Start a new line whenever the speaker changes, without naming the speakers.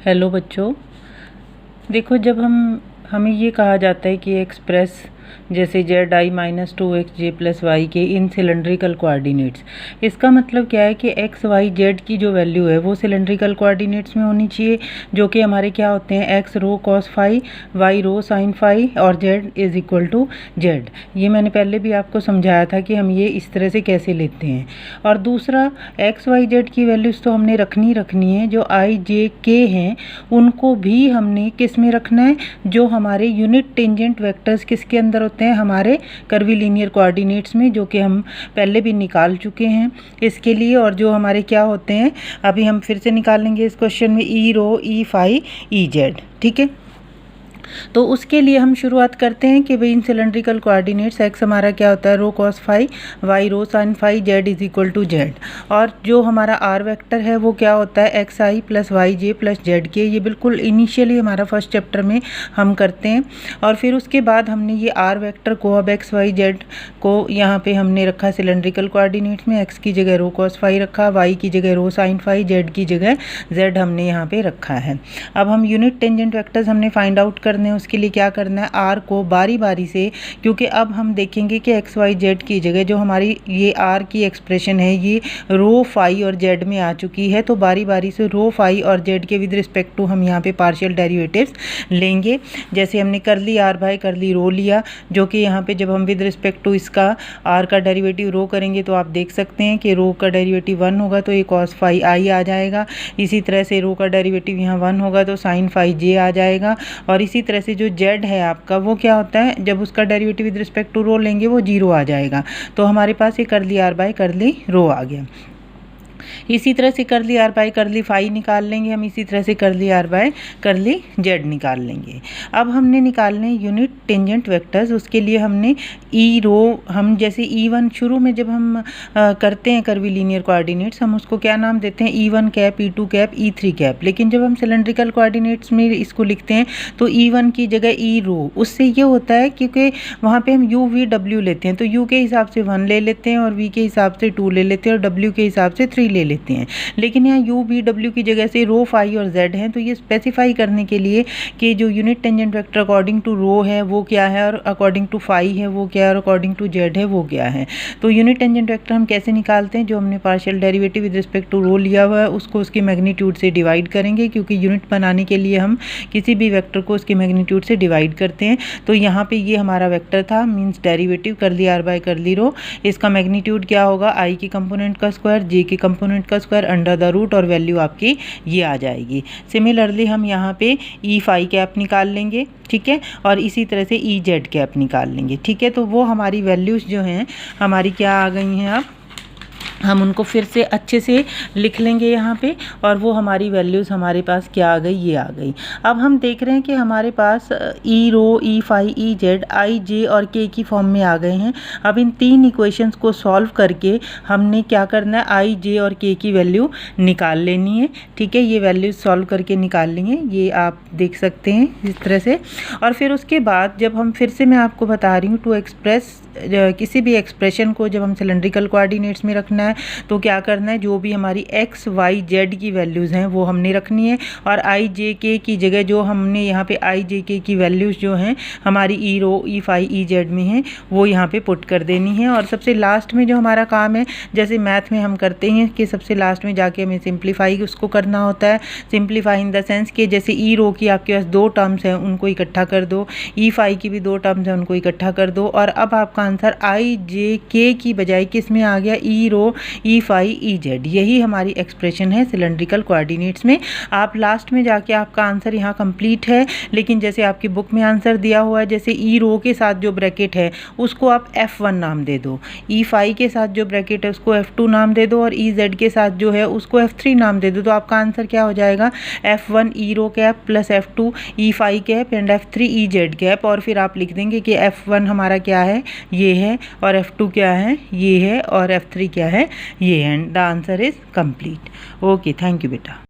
Hello बच्चों, देखो जब हमें ये कहा जाता है कि एक्सप्रेस जैसे z i minus two x j plus y k in cylindrical coordinates, इसका मतलब क्या है कि एक्स वाई जेड की जो वैल्यू है वो सिलेंड्रिकल कोऑर्डिनेट्स में होनी चाहिए, जो कि हमारे क्या होते हैं X rho cos phi, Y rho sine phi और Z is equal to Z. ये मैंने पहले भी आपको समझाया था कि हम ये इस तरह से कैसे लेते हैं। और दूसरा, एक्स वाई जेड की वैल्यूज़ तो हमने रखनी है, जो आई जे के हैं उनको भी हमने किस में रखना है, जो हमारे यूनिट टेंजेंट वेक्टर्स किसके अंदर होते हैं, हमारे कर्वीलिनियर कोऑर्डिनेट्स में, जो कि हम पहले भी निकाल चुके हैं इसके लिए। और जो हमारे क्या होते हैं, अभी हम फिर से निकाल लेंगे इस क्वेश्चन में, ई रो ई फाई ई जेड। ठीक है, तो उसके लिए हम शुरुआत करते हैं कि भाई इन सिलेंड्रिकल कोऑर्डिनेट्स एक्स हमारा क्या होता है rho cos phi, Y rho sine phi, z is equal to z. और जो हमारा आर वेक्टर है वो क्या होता है एक्स आई प्लस वाई जे प्लस जेड के। ये बिल्कुल इनिशियली हमारा फर्स्ट चैप्टर में हम करते हैं। और फिर उसके बाद हमने ये आर वेक्टर को अब एक्स वाई जेड को यहाँ पे हमने रखा सिलेंड्रिकल कोऑर्डिनेट्स में, एक्स की जगह रो कॉस फाई रखा, वाई की जगह रो साइन फाई, जेड की जगह जेड हमने यहाँ पे रखा है। अब हम यूनिट टेंजेंट वेक्टर्स हमने फाइंड आउट करने हैं, उसके लिए क्या करना है, आर को बारी बारी से, क्योंकि अब हम देखेंगे कि एक्स वाई जेड की जगह जो हमारी ये आर की एक्सप्रेशन है ये रो फाई और जेड में आ चुकी है, तो बारी बारी से रो फाई और जेड के विद रिस्पेक्ट टू हम यहाँ पे पार्शियल डेरिवेटिव्स लेंगे। जैसे हमने कर ली आर बाय कर ली रो लिया, जो कि यहाँ पे जब हम विद रिस्पेक्ट टू इसका आर का डेरिवेटिव रो करेंगे तो आप देख सकते हैं कि रो का डेरिवेटिव 1 होगा तो ये कॉस फाई आई आ जाएगा। इसी तरह से रो का डेरिवेटिव यहाँ 1 होगा तो साइन फाई जे आ जाएगा। और इसी तरह से जो जेड है आपका वो क्या होता है, जब उसका डेरिवेटिव विद रिस्पेक्ट टू रो लेंगे वो 0 आ जाएगा। तो हमारे पास ये कर ली आर बाय कर ली रो आ गया। इसी तरह से कर ली आर बाय कर ली फाई निकाल लेंगे हम, इसी तरह से कर ली आर बाय कर ली जेड निकाल लेंगे। अब हमने निकालने यूनिट टेंजेंट वेक्टर्स, उसके लिए हमने ई रो, हम जैसे E1 शुरू में जब हम करते हैं कर्वीलिनियर कोऑर्डिनेट्स हम उसको क्या नाम देते हैं, E1 cap, E2 cap, E3 cap. लेकिन जब हम सिलेंड्रिकल कोऑर्डिनेट्स में इसको लिखते हैं तो E1 की जगह ई रो, उससे ये होता है क्योंकि वहाँ पे हम U V W लेते हैं, तो U के हिसाब से 1 ले लेते हैं और V के हिसाब से 2 ले लेते हैं और W के हिसाब से 3 ले लेते हैं। लेकिन यहाँ U V W की जगह से रो फाई और जेड हैं, तो ये स्पेसिफाई करने के लिए कि जो unit tangent vector according to rho है वो क्या है और अकॉर्डिंग टू फाई है वो क्या है और अकॉर्डिंग टू जेड है वो क्या है। तो यूनिट टेंजेंट वेक्टर हम कैसे निकालते हैं, जो हमने partial derivative with respect to rho लिया हुआ है उसको उसकी मैग्नीट्यूड से डिवाइड करेंगे, क्योंकि यूनिट बनाने के लिए हम किसी भी वेक्टर को उसकी मैग्नीट्यूड से डिवाइड करते हैं। तो यहाँ पे ये हमारा वेक्टर था, मीन्स डेरिवेटिव कर ली आर बाय कर ली रो, इसका मैग्नीट्यूड क्या होगा, आई की कंपोनेंट का स्क्वायर जे की कंपोनेंट का स्क्वायर अंडर द रूट, और वैल्यू आपकी ये आ जाएगी। सिमिलरली हम यहाँ पे ई फाई कैप निकाल लेंगे, ठीक है, और इसी तरह से ई जेड कैप निकाल लेंगे। ठीक है, तो वो हमारी वैल्यूज़ जो हैं हमारी क्या आ गई हैं, अब हम उनको फिर से अच्छे से लिख लेंगे यहाँ पे, और वो हमारी वैल्यूज़ हमारे पास क्या आ गई, ये आ गई। अब हम देख रहे हैं कि हमारे पास ई रो ई फाई ई जेड आई जे और के की फॉर्म में आ गए हैं। अब इन 3 इक्वेशंस को सॉल्व करके हमने क्या करना है, आई जे और के की वैल्यू निकाल लेनी है। ठीक है, ये वैल्यूज सॉल्व करके निकाल लेंगे, ये आप देख सकते हैं इस तरह से। और फिर उसके बाद जब हम फिर से, मैं आपको बता रही हूँ, टू एक्सप्रेस किसी भी एक्सप्रेशन को जब हम सिलेंड्रिकल कोऑर्डिनेट्स में रखना है तो क्या करना है, जो भी हमारी एक्स वाई जेड की वैल्यूज़ हैं वो हमने रखनी है, और आई जे के की जगह जो हमने यहाँ पे आई जे के की वैल्यूज़ जो हैं हमारी ई रो ई फाई ई जेड में हैं वो यहाँ पे पुट कर देनी है। और सबसे लास्ट में जो हमारा काम है, जैसे मैथ में हम करते हैं कि सबसे लास्ट में जाके हमें सिंप्लीफाई उसको करना होता है। सिंप्लीफाई इन द सेंस कि जैसे ई रो की आपके पास 2 टर्म्स हैं उनको इकट्ठा कर दो, ई फाई की भी 2 टर्म्स हैं उनको इकट्ठा कर दो, और अब आपका आंसर आई जे के की बजाय किस में आ गया, ई रो ई फाई ई जेड। यही हमारी एक्सप्रेशन है सिलेंड्रिकल कोऑर्डिनेट्स में। आप लास्ट में जाके आपका आंसर यहाँ कंप्लीट है, लेकिन जैसे आपकी बुक में आंसर दिया हुआ है, जैसे ई रो के साथ जो ब्रैकेट है उसको आप F1 नाम दे दो, ई फाई के साथ जो ब्रैकेट है उसको F2 नाम दे दो, और ई जेड के साथ जो है उसको F3 नाम दे दो। तो आपका आंसर क्या हो जाएगा, F1 e rho cap plus F2 e phi cap and F3 e z cap. और फिर आप लिख देंगे कि F1 हमारा क्या है, ये है, और F2 क्या है, ये है, और F3 क्या है, ये है। The answer is complete. Okay, thank you बेटा।